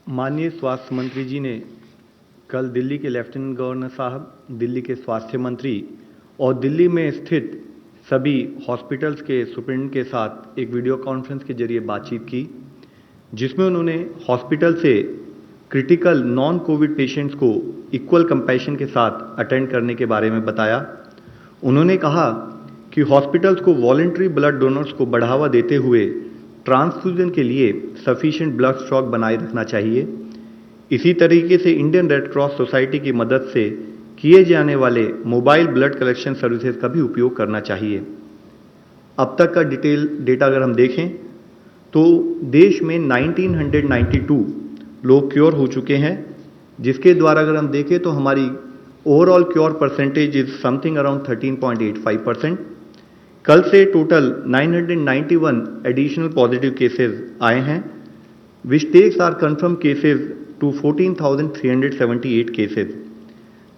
माननीय स्वास्थ्य मंत्री जी ने कल दिल्ली के लेफ्टिनेंट गवर्नर साहब, दिल्ली के स्वास्थ्य मंत्री और दिल्ली में स्थित सभी हॉस्पिटल्स के सुपरिटेंडेंट के साथ एक वीडियो कॉन्फ्रेंस के जरिए बातचीत की, जिसमें उन्होंने हॉस्पिटल से क्रिटिकल नॉन कोविड पेशेंट्स को इक्वल कंपैशन के साथ अटेंड करने के बारे में बताया। उन्होंने कहा कि हॉस्पिटल्स को वॉलंटरी ब्लड डोनर्स को बढ़ावा देते हुए ट्रांसफ्यूजन के लिए सफिशिएंट ब्लड स्टॉक बनाए रखना चाहिए। इसी तरीके से इंडियन रेड क्रॉस सोसाइटी की मदद से किए जाने वाले मोबाइल ब्लड कलेक्शन सर्विसेज का भी उपयोग करना चाहिए। अब तक का डिटेल डेटा अगर हम देखें तो देश में 1992 लोग क्योर हो चुके हैं, जिसके द्वारा अगर हम देखें तो हमारी overall cure percentage is something around 13.85%। कल से टोटल 991 एडिशनल पॉजिटिव केसेस आए हैं, which takes our confirmed cases to 14,378 केसेस।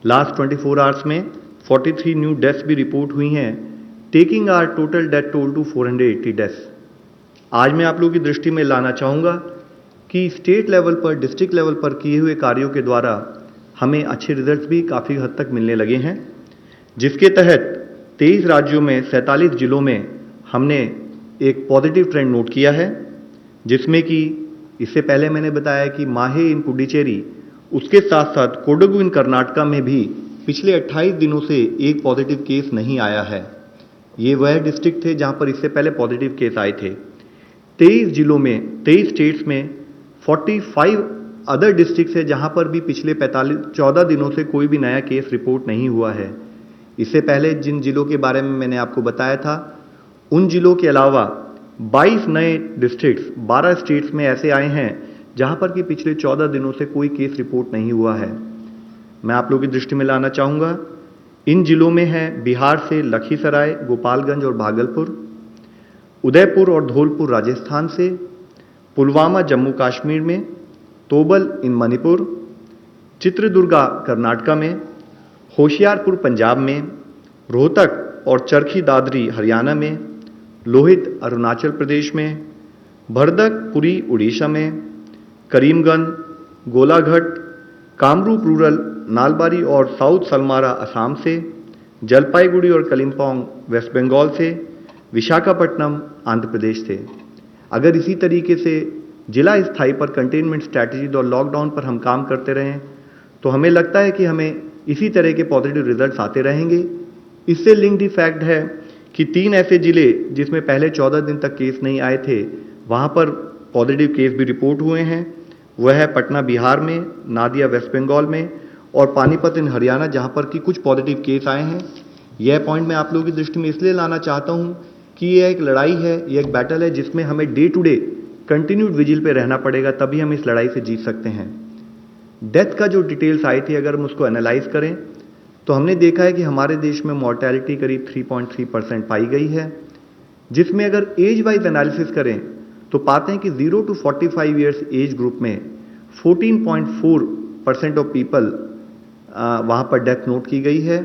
लास्ट 24 आवर्स में 43 न्यू डेथ्स भी रिपोर्ट हुई हैं, taking our total death toll to 480 deaths. आज मैं आप लोगों की दृष्टि में लाना चाहूँगा कि स्टेट लेवल पर, डिस्ट्रिक्ट लेवल पर किए हुए कार्यों के द्वारा हमें अच्छे रिजल्ट्स भी काफ़ी हद तक मिलने लगे हैं, जिसके तहत 23 राज्यों में 47 जिलों में हमने एक पॉजिटिव ट्रेंड नोट किया है, जिसमें कि इससे पहले मैंने बताया कि माहे इन पुडुचेरी, उसके साथ साथ कोडगु इन कर्नाटका में भी पिछले 28 दिनों से एक पॉजिटिव केस नहीं आया है। ये वह डिस्ट्रिक्ट थे जहां पर इससे पहले पॉजिटिव केस आए थे। 23 जिलों में, 23 स्टेट्स में 45 अदर डिस्ट्रिक्ट है जहां पर भी पिछले 14 दिनों से कोई भी नया केस रिपोर्ट नहीं हुआ है। इससे पहले जिन जिलों के बारे में मैंने आपको बताया था, उन जिलों के अलावा 22 नए डिस्ट्रिक्ट्स, 12 स्टेट्स में ऐसे आए हैं जहां पर कि पिछले 14 दिनों से कोई केस रिपोर्ट नहीं हुआ है। मैं आप लोगों की दृष्टि में लाना चाहूँगा, इन जिलों में है बिहार से लखीसराय, गोपालगंज और भागलपुर, उदयपुर और धौलपुर राजस्थान से, पुलवामा जम्मू कश्मीर में, तोबल इन मणिपुर, चित्रदुर्गा कर्नाटका में, होशियारपुर पंजाब में, रोहतक और चरखी दादरी हरियाणा में, लोहित अरुणाचल प्रदेश में, भरदक पुरी उड़ीसा में, करीमगंज, गोलाघाट, कामरूप रूरल, नालबारी और साउथ सलमारा असम से, जलपाईगुड़ी और कलिम्पोंग वेस्ट बंगाल से, विशाखापट्टनम आंध्र प्रदेश से। अगर इसी तरीके से जिला स्थाई पर कंटेनमेंट स्ट्रैटेजी और लॉकडाउन पर हम काम करते रहें तो हमें लगता है कि हमें इसी तरह के पॉजिटिव रिजल्ट्स आते रहेंगे। इससे लिंक्ड फैक्ट है कि 3 ऐसे जिले जिसमें पहले 14 दिन तक केस नहीं आए थे, वहां पर पॉजिटिव केस भी रिपोर्ट हुए हैं। वह है पटना बिहार में, नादिया वेस्ट बंगाल में और पानीपत इन हरियाणा, जहां पर कि कुछ पॉजिटिव केस आए हैं। यह पॉइंट मैं आप लोगों की दृष्टि में इसलिए लाना चाहता हूं कि यह एक लड़ाई है, यह एक बैटल है जिसमें हमें day to day continued vigil पे रहना पड़ेगा, तभी हम इस लड़ाई से जीत सकते हैं। डेथ का जो डिटेल्स आई थी, अगर हम उसको एनालाइज करें तो हमने देखा है कि हमारे देश में मॉर्टेलिटी करीब 3.3% पाई गई है, जिसमें अगर एज वाइज एनालिसिस करें तो पाते हैं कि 0 to 45 ईयर्स एज ग्रुप में 14.4% ऑफ पीपल वहाँ पर डेथ नोट की गई है।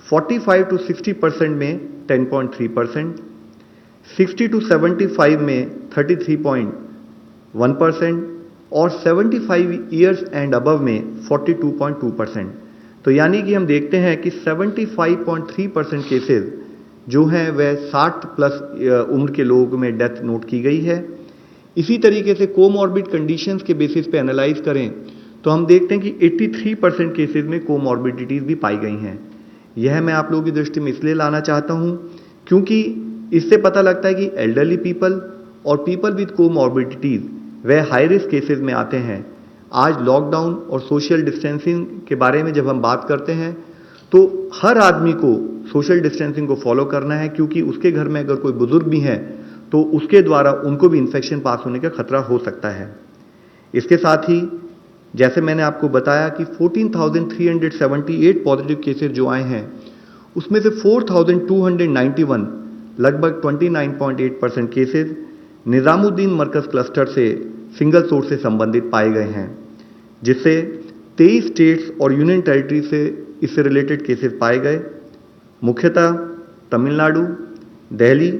45 to 60% में 10.3%, 60 to 75 में 33.1% और 75 ईयर्स एंड अबव में 42.2%। तो यानी कि हम देखते हैं कि 75.3% केसेस जो हैं वह 60 प्लस उम्र के लोगों में डेथ नोट की गई है। इसी तरीके से कोमॉर्बिड कंडीशंस के बेसिस पे एनालाइज करें तो हम देखते हैं कि 83% केसेस में कोमॉर्बिडिटीज भी पाई गई हैं। यह मैं आप लोगों की दृष्टि में इसलिए लाना चाहता हूं क्योंकि इससे पता लगता है कि एल्डरली पीपल और पीपल विद कोमॉर्बिडिटीज वह हाई रिस्क केसेस में आते हैं। आज लॉकडाउन और सोशल डिस्टेंसिंग के बारे में जब हम बात करते हैं तो हर आदमी को सोशल डिस्टेंसिंग को फॉलो करना है, क्योंकि उसके घर में अगर कोई बुजुर्ग भी हैं तो उसके द्वारा उनको भी इन्फेक्शन पास होने का खतरा हो सकता है। इसके साथ ही जैसे मैंने आपको बताया कि 14,378 पॉजिटिव केसेस जो आए हैं, उसमें से 4,291 लगभग 29.8% केसेस निजामुद्दीन मरकज क्लस्टर से सिंगल सोर्स से संबंधित पाए गए हैं, जिससे 23 स्टेट्स और यूनियन टेरिटरी से इससे रिलेटेड केसेस पाए गए। मुख्यतः तमिलनाडु, दिल्ली,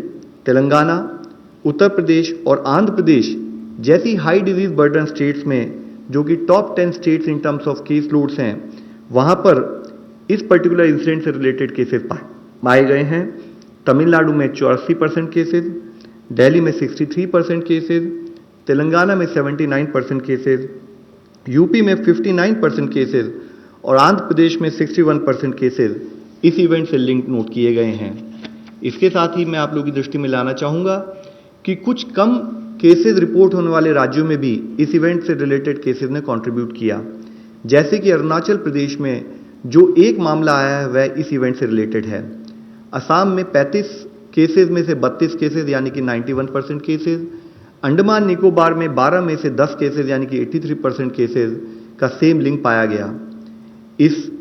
तेलंगाना, उत्तर प्रदेश और आंध्र प्रदेश जैसी हाई डिजीज बर्डन स्टेट्स में जो कि top 10 states in terms of case loads हैं, वहां पर इस पर्टिकुलर इंसिडेंट से रिलेटेड केसेस पाए गए हैं। तमिलनाडु में 84% केसेस, दिल्ली में 63% केसेस, तेलंगाना में 79% केसेस, यूपी में 59% केसेस और आंध्र प्रदेश में 61% केसेस इस इवेंट से लिंक नोट किए गए हैं। इसके साथ ही मैं आप लोगों की दृष्टि में लाना चाहूँगा कि कुछ कम केसेस रिपोर्ट होने वाले राज्यों में भी इस इवेंट से रिलेटेड केसेस ने कंट्रीब्यूट किया। जैसे कि अरुणाचल प्रदेश में जो एक मामला आया है वह इस इवेंट से रिलेटेड है। असम में 35 केसेस में से 32 केसेस यानी कि 91% केसेस, अंडमान निकोबार में 12 में से 10 केसेस यानी कि 83% केसेस का सेम लिंक पाया गया। इस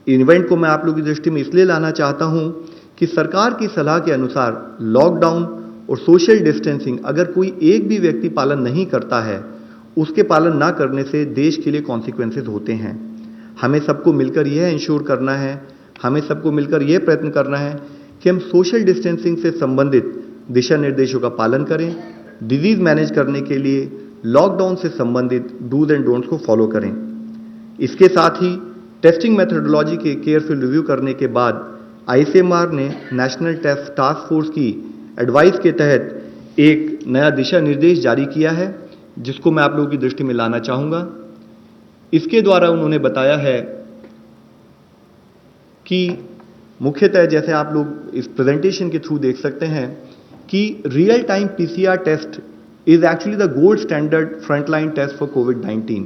इवेंट को मैं आप लोगों की दृष्टि में इसलिए लाना चाहता हूं कि सरकार की सलाह के अनुसार लॉकडाउन और सोशल डिस्टेंसिंग अगर कोई एक भी व्यक्ति पालन नहीं करता है, उसके पालन ना करने से देश के लिए कॉन्सिक्वेंसेस होते हैं। हमें सबको मिलकर यह इंश्योर करना है, हमें सबको मिलकर यह प्रयत्न करना है कि हम सोशल डिस्टेंसिंग से संबंधित दिशा निर्देशों का पालन करें, डिजीज मैनेज करने के लिए लॉकडाउन से संबंधित डूज एंड डोंट्स को फॉलो करें। इसके साथ ही टेस्टिंग मेथोडोलॉजी के केयरफुल रिव्यू करने के बाद आईसीएमआर ने नेशनल टेस्ट टास्क फोर्स की एडवाइस के तहत एक नया दिशा निर्देश जारी किया है, जिसको मैं आप लोगों की दृष्टि में लाना चाहूँगा। इसके द्वारा उन्होंने बताया है कि मुख्यतः जैसे आप लोग इस प्रेजेंटेशन के थ्रू देख सकते हैं कि real time PCR test is actually the gold standard frontline test for कोविड-19।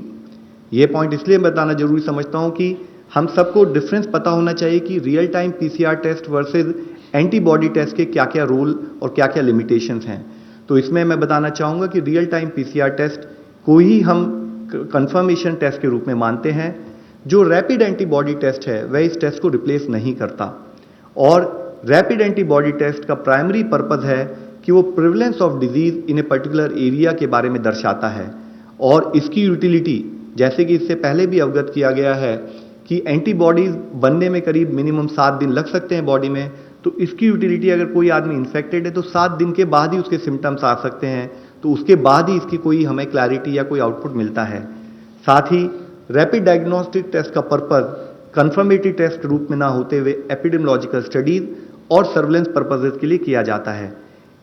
ये पॉइंट इसलिए बताना जरूरी समझता हूं कि हम सबको डिफरेंस पता होना चाहिए कि real time PCR test versus antibody test के क्या क्या रोल और क्या क्या लिमिटेशंस हैं। तो इसमें मैं बताना चाहूँगा कि रियल टाइम पीसीआर टेस्ट को ही हम कंफर्मेशन टेस्ट के रूप में मानते हैं। जो रैपिड एंटीबॉडी टेस्ट है वह इस टेस्ट को रिप्लेस नहीं करता और रैपिड एंटीबॉडी टेस्ट का प्राइमरी पर्पस है कि वो prevalence of disease in a particular area के बारे में दर्शाता है और इसकी यूटिलिटी जैसे कि इससे पहले भी अवगत किया गया है कि एंटीबॉडीज बनने में करीब मिनिमम 7 दिन लग सकते हैं बॉडी में। तो इसकी यूटिलिटी अगर कोई आदमी इन्फेक्टेड है तो 7 दिन के बाद ही उसके सिम्टम्स आ सकते हैं, तो उसके बाद ही इसकी कोई हमें क्लैरिटी या कोई आउटपुट मिलता है। साथ ही रैपिड डायग्नोस्टिक टेस्ट का पर्पस कंफर्मेटरी टेस्ट रूप में ना होते हुए एपिडेमियोलॉजिकल स्टडीज और सर्वेलेंस पर्पसेस के लिए किया जाता है।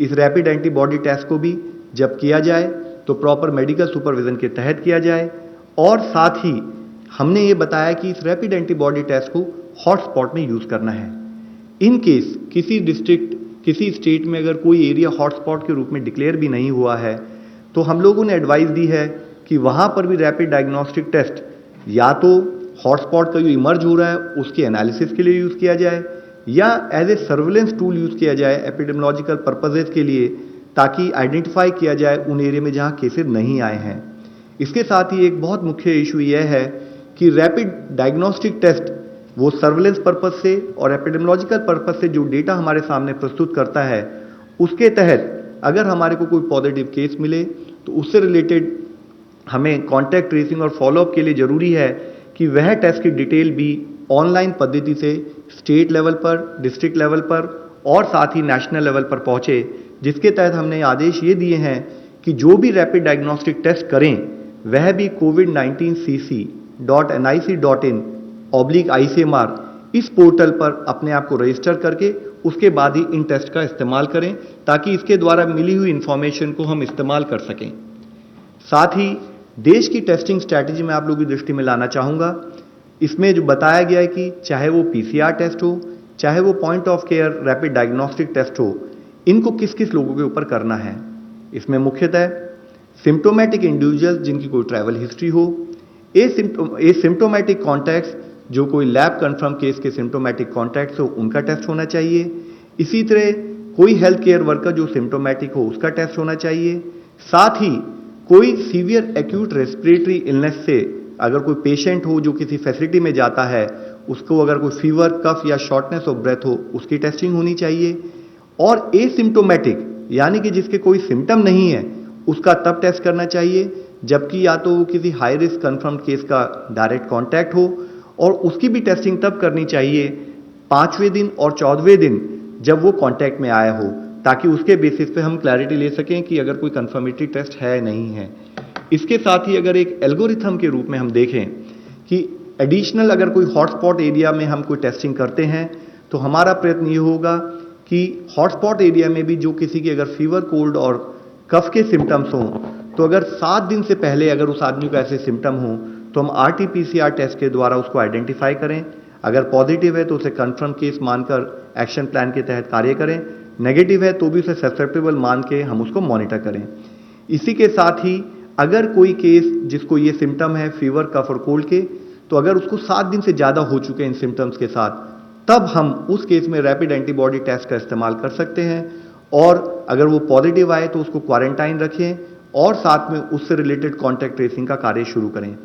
इस रैपिड एंटीबॉडी टेस्ट को भी जब किया जाए तो प्रॉपर मेडिकल सुपरविजन के तहत किया जाए और साथ ही हमने ये बताया कि इस रैपिड एंटीबॉडी टेस्ट को हॉटस्पॉट में यूज करना है। इन केस किसी डिस्ट्रिक्ट किसी स्टेट में अगर कोई एरिया हॉटस्पॉट के रूप में डिक्लेयर भी नहीं हुआ है तो हम लोगों ने एडवाइस दी है कि वहां पर भी रैपिड डायग्नोस्टिक टेस्ट या तो हॉटस्पॉट का जो इमर्ज हो रहा है उसके एनालिसिस के लिए यूज किया जाए या as a surveillance tool use किया जाए एपिडेमियोलॉजिकल पर्पसेस के लिए, ताकि आइडेंटिफाई किया जाए उन एरिया में जहां केसेस नहीं आए हैं। इसके साथ ही एक बहुत मुख्य इशू यह है कि रैपिड डायग्नोस्टिक टेस्ट वो सर्वेलेंस पर्पस से और एपिडेमियोलॉजिकल पर्पस से जो डेटा हमारे सामने प्रस्तुत करता है उसके तहत अगर हमारे को कोई पॉजिटिव केस मिले तो उससे रिलेटेड हमें कॉन्टैक्ट ट्रेसिंग और फॉलोअप के लिए जरूरी है कि वह टेस्ट की डिटेल भी ऑनलाइन पद्धति से स्टेट लेवल पर, डिस्ट्रिक्ट लेवल पर और साथ ही नेशनल लेवल पर पहुंचे, जिसके तहत हमने आदेश ये दिए हैं कि जो भी रैपिड डायग्नोस्टिक टेस्ट करें वह भी covid19cc.nic.in/ICMR इस पोर्टल पर अपने आप को रजिस्टर करके उसके बाद ही इन टेस्ट का इस्तेमाल करें, ताकि इसके द्वारा मिली हुई इंफॉर्मेशन को हम इस्तेमाल कर सकें। साथ ही देश की टेस्टिंग स्ट्रैटेजी में आप लोगों की दृष्टि में लाना चाहूँगा। इसमें जो बताया गया है कि चाहे वो पीसीआर टेस्ट हो, चाहे वो point of care rapid diagnostic test हो, इनको किस किस लोगों के ऊपर करना है। इसमें मुख्यतः सिम्टोमेटिक इंडिविजुअल्स जिनकी कोई ट्रैवल हिस्ट्री हो, एसिम्टोमेटिक कॉन्टैक्ट्स जो कोई लैब कंफर्म केस के सिम्टोमेटिक कॉन्टैक्ट्स हो उनका टेस्ट होना चाहिए। इसी तरह कोई हेल्थ केयर वर्कर जो सिम्टोमेटिक हो उसका टेस्ट होना चाहिए। साथ ही कोई सीवियर एक्यूट रेस्पिरेटरी इलनेस से अगर कोई पेशेंट हो जो किसी फैसिलिटी में जाता है, उसको अगर कोई फीवर, कफ या शॉर्टनेस ऑफ ब्रेथ हो उसकी टेस्टिंग होनी चाहिए। और एसिम्टोमेटिक यानी कि जिसके कोई सिम्टम नहीं है उसका तब टेस्ट करना चाहिए जबकि या तो किसी हाई रिस्क कंफर्म्ड केस का डायरेक्ट कांटेक्ट हो, और उसकी भी टेस्टिंग तब करनी चाहिए 5वें दिन और 14वें दिन जब वो कांटेक्ट में आया हो, ताकि उसके बेसिस पे हम क्लैरिटी ले सकें कि अगर कोई कंफर्मेटरी टेस्ट है नहीं है। इसके साथ ही अगर एक एल्गोरिथम के रूप में हम देखें कि एडिशनल अगर कोई हॉटस्पॉट एरिया में हम कोई टेस्टिंग करते हैं तो हमारा प्रयत्न ये होगा कि हॉटस्पॉट एरिया में भी जो किसी की अगर फीवर, कोल्ड और कफ के सिम्टम्स हों तो अगर 7 दिन से पहले अगर उस आदमी को ऐसे सिम्टम हों तो हम RT-PCR टेस्ट के द्वारा उसको आइडेंटिफाई करें। अगर पॉजिटिव है तो उसे कंफर्म केस मानकर एक्शन प्लान के तहत कार्य करें, नेगेटिव है तो भी उसे ससेप्टेबल मान के हम उसको मॉनिटर करें। इसी के साथ ही अगर कोई केस जिसको ये सिम्टम है फीवर, कफ और कोल्ड के, तो अगर उसको 7 दिन से ज़्यादा हो चुके हैं इन सिम्टम्स के साथ, तब हम उस केस में रैपिड एंटीबॉडी टेस्ट का इस्तेमाल कर सकते हैं और अगर वो पॉजिटिव आए तो उसको क्वारंटाइन रखें और साथ में उससे रिलेटेड कॉन्टैक्ट ट्रेसिंग का कार्य शुरू करें।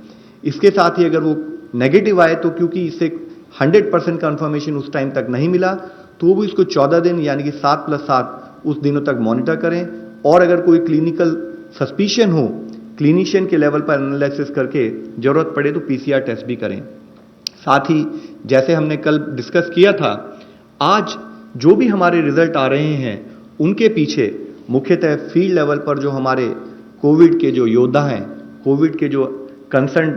इसके साथ ही अगर वो नेगेटिव आए तो क्योंकि इससे 100% कंफर्मेशन उस टाइम तक नहीं मिला तो भी इसको 14 दिन यानी कि 7+7 उस दिनों तक मॉनिटर करें और अगर कोई क्लिनिकल सस्पिशन हो क्लिनिशियन के लेवल पर एनालिसिस करके जरूरत पड़े तो PCR टेस्ट भी करें। साथ ही जैसे हमने कल डिस्कस किया था, आज जो भी हमारे रिजल्ट आ रहे हैं उनके पीछे मुख्यतः फील्ड लेवल पर जो हमारे कोविड के जो योद्धा हैं, कोविड के जो कंसर्न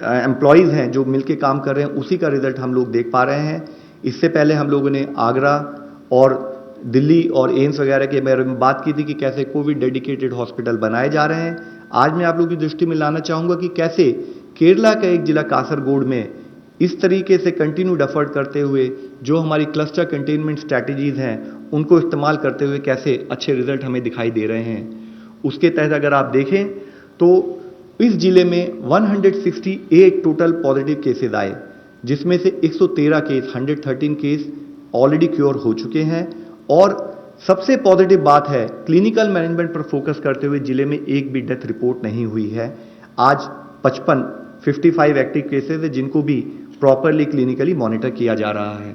एम्प्लॉयज़ हैं जो मिलके काम कर रहे हैं, उसी का रिजल्ट हम लोग देख पा रहे हैं। इससे पहले हम लोगों ने आगरा और दिल्ली और एम्स वगैरह के बारे में बात की थी कि कैसे कोविड डेडिकेटेड हॉस्पिटल बनाए जा रहे हैं। आज मैं आप लोगों की दृष्टि में लाना चाहूँगा कि कैसे केरला का एक जिला कासरगोड में इस तरीके से कंटिन्यूड एफर्ट करते हुए जो हमारी क्लस्टर कंटेनमेंट स्ट्रैटेजीज़ हैं उनको इस्तेमाल करते हुए कैसे अच्छे रिजल्ट हमें दिखाई दे रहे हैं। उसके तहत अगर आप देखें तो इस जिले में 168 टोटल पॉजिटिव केसेस आए, जिसमें से 113 केस 113 केस ऑलरेडी क्योर हो चुके हैं। और सबसे पॉजिटिव बात है क्लिनिकल मैनेजमेंट पर फोकस करते हुए जिले में एक भी डेथ रिपोर्ट नहीं हुई है। आज 55 एक्टिव केसेस है जिनको भी प्रॉपरली क्लिनिकली मॉनिटर किया जा रहा है।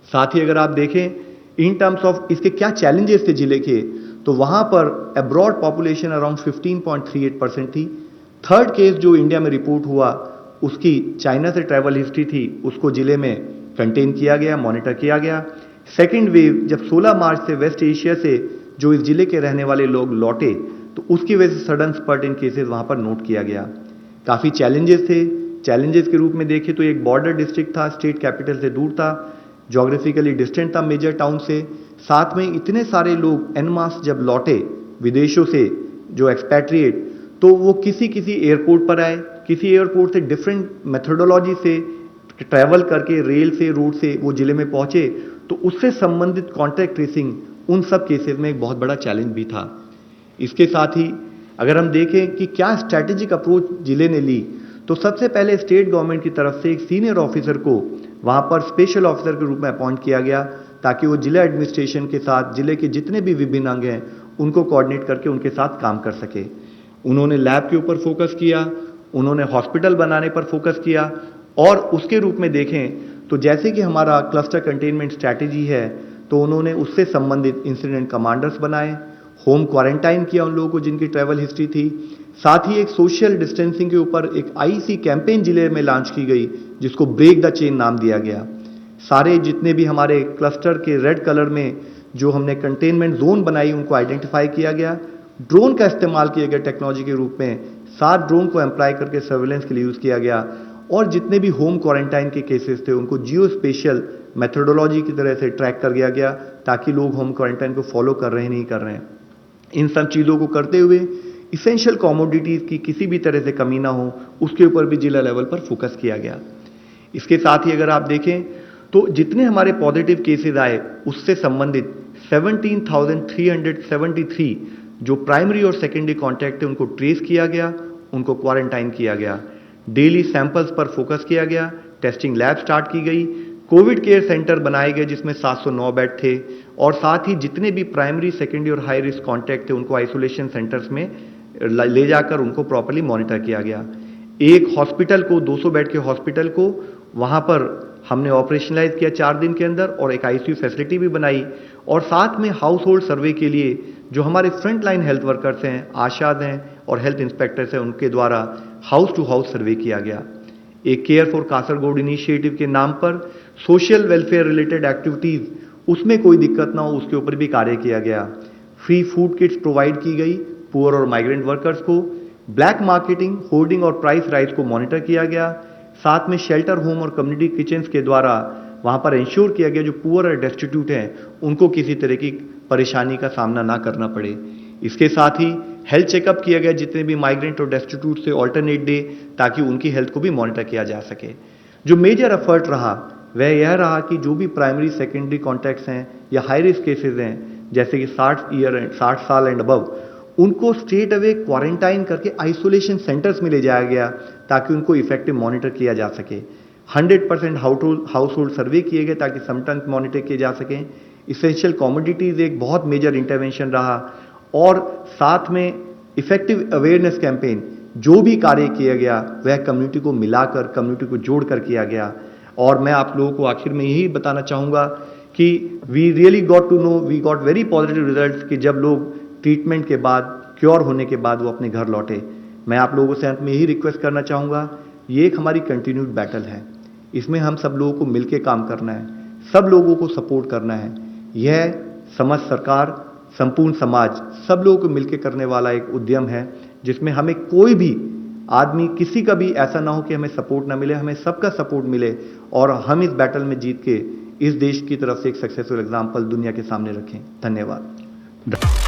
साथ ही अगर आप देखें इन टर्म्स ऑफ इसके क्या चैलेंजेस थे जिले के, तो वहां पर अब्रॉड पॉपुलेशन अराउंड 15.38% थी। थर्ड केस जो इंडिया में रिपोर्ट हुआ उसकी चाइना से ट्रैवल हिस्ट्री थी, उसको जिले में कंटेन किया गया, मॉनिटर किया गया। सेकेंड वेव जब 16 मार्च से वेस्ट एशिया से जो इस जिले के रहने वाले लोग लौटे तो उसकी वजह से सडन स्पर्ट इन केसेस वहां पर नोट किया गया। काफ़ी चैलेंजेस थे। चैलेंजेस के रूप में देखें तो एक बॉर्डर डिस्ट्रिक्ट था, स्टेट कैपिटल से दूर था, जोग्राफिकली डिस्टेंट था मेजर टाउन से, साथ में इतने सारे लोग एन मास जब लौटे विदेशों से जो एक्सपैट्रिएट, तो वो किसी एयरपोर्ट पर आए, किसी एयरपोर्ट से डिफरेंट मेथोडोलॉजी से ट्रैवल करके रेल से, रोड से वो जिले में पहुंचे, तो उससे संबंधित कॉन्टैक्ट ट्रेसिंग उन सब केसेस में एक बहुत बड़ा चैलेंज भी था। इसके साथ ही अगर हम देखें कि क्या स्ट्रैटेजिक अप्रोच जिले ने ली, तो सबसे पहले स्टेट गवर्नमेंट की तरफ से एक सीनियर ऑफिसर को वहां पर स्पेशल ऑफिसर के रूप में अपॉइंट किया गया ताकि वो जिला एडमिनिस्ट्रेशन के साथ जिले के जितने भी विभिन्न अंग हैं उनको कोऑर्डिनेट करके उनके साथ काम कर सके। उन्होंने लैब के ऊपर फोकस किया, उन्होंने हॉस्पिटल बनाने पर फोकस किया और उसके रूप में देखें तो जैसे कि हमारा क्लस्टर कंटेनमेंट स्ट्रैटेजी है तो उन्होंने उससे संबंधित इंसिडेंट कमांडर्स बनाए, होम क्वारंटाइन किया उन लोगों को जिनकी ट्रैवल हिस्ट्री थी। साथ ही एक सोशल डिस्टेंसिंग के ऊपर एक IEC कैंपेन जिले में लॉन्च की गई जिसको ब्रेक द चेन नाम दिया गया। सारे जितने भी हमारे क्लस्टर के रेड कलर में जो हमने कंटेनमेंट जोन बनाई उनको आइडेंटिफाई किया गया। ड्रोन का इस्तेमाल किया गया टेक्नोलॉजी के रूप में, 7 ड्रोन को एम्प्लॉय करके सर्वेलेंस के लिए यूज़ किया गया और जितने भी होम क्वारंटाइन के केसेस थे उनको जियो स्पेशल मेथोडोलॉजी की तरह से ट्रैक कर गया ताकि लोग होम क्वारंटाइन को फॉलो कर रहे हैं नहीं कर रहे हैं। इन सब चीज़ों को करते हुए इसेंशियल कमोडिटीज़ की किसी भी तरह से कमी ना हो उसके ऊपर भी जिला लेवल पर फोकस किया गया। इसके साथ ही अगर आप देखें तो जितने हमारे पॉजिटिव केसेस आए उससे संबंधित 17,373 जो प्राइमरी और सेकेंडरी कॉन्टैक्ट थे उनको ट्रेस किया गया, उनको क्वारंटाइन किया गया। डेली सैंपल्स पर फोकस किया गया, टेस्टिंग लैब स्टार्ट की गई, कोविड केयर सेंटर बनाए गए जिसमें 709 बेड थे और साथ ही जितने भी प्राइमरी, सेकेंडरी और हाई रिस्क कॉन्टैक्ट थे उनको आइसोलेशन सेंटर्स में ले जाकर उनको प्रॉपर्ली मॉनिटर किया गया। एक हॉस्पिटल को 200 बेड के हॉस्पिटल को वहाँ पर हमने ऑपरेशनलाइज किया 4 दिन के अंदर और एक ICU फैसिलिटी भी बनाई और साथ में हाउस होल्ड सर्वे के लिए जो हमारे फ्रंट लाइन हेल्थ वर्कर्स हैं, आशाज हैं और हेल्थ इंस्पेक्टर्स हैं उनके द्वारा हाउस टू हाउस सर्वे किया गया। एक केयर फॉर कासरगोड इनिशिएटिव के नाम पर सोशल वेलफेयर रिलेटेड एक्टिविटीज़ उसमें कोई दिक्कत ना हो उसके ऊपर भी कार्य किया गया। फ्री फूड किट्स प्रोवाइड की गई पुअर और माइग्रेंट वर्कर्स को। ब्लैक मार्केटिंग, होर्डिंग और प्राइस राइज को मॉनिटर किया गया। साथ में शेल्टर होम और कम्युनिटी किचन्स के द्वारा वहां पर इंश्योर किया गया जो पुअर और डेस्टिट्यूट हैं उनको किसी तरह की परेशानी का सामना ना करना पड़े। इसके साथ ही हेल्थ चेकअप किया गया जितने भी माइग्रेंट और डेस्टिट्यूट से ऑल्टरनेट डे, ताकि उनकी हेल्थ को भी मॉनिटर किया जा सके। जो मेजर एफर्ट रहा वह यह रहा कि जो भी प्राइमरी सेकेंडरी कॉन्टैक्ट्स हैं या हाई रिस्क केसेस हैं, जैसे कि 60 साल एंड अबव, उनको स्ट्रेट अवे क्वारंटाइन करके आइसोलेशन सेंटर्स में ले जाया गया ताकि उनको इफेक्टिव मॉनिटर किया जा सके। 100% हाउस होल्ड सर्वे किए गए ताकि सिम्टम्स मॉनिटर किए जा सकें। इसेंशियल कमोडिटीज एक बहुत मेजर इंटरवेंशन रहा और साथ में इफेक्टिव अवेयरनेस कैंपेन जो भी कार्य किया गया वह कम्युनिटी को मिलाकर, कम्युनिटी को जोड़कर किया गया। और मैं आप लोगों को आखिर में यही बताना चाहूँगा कि we really got to know, we got very positive results कि जब लोग ट्रीटमेंट के बाद, क्योर होने के बाद वो अपने घर लौटे। मैं आप लोगों से अंत में यही रिक्वेस्ट करना चाहूँगा, ये एक हमारी कंटिन्यूड बैटल है, इसमें हम सब लोगों को मिलकर काम करना है, सब लोगों को सपोर्ट करना है। यह समस्त सरकार, संपूर्ण समाज, सब लोगों को मिलकर करने वाला एक उद्यम है जिसमें हमें कोई भी आदमी, किसी का भी ऐसा ना हो कि हमें सपोर्ट ना मिले, हमें सबका सपोर्ट मिले और हम इस बैटल में जीत के इस देश की तरफ से एक सक्सेसफुल एग्जाम्पल दुनिया के सामने रखें। धन्यवाद।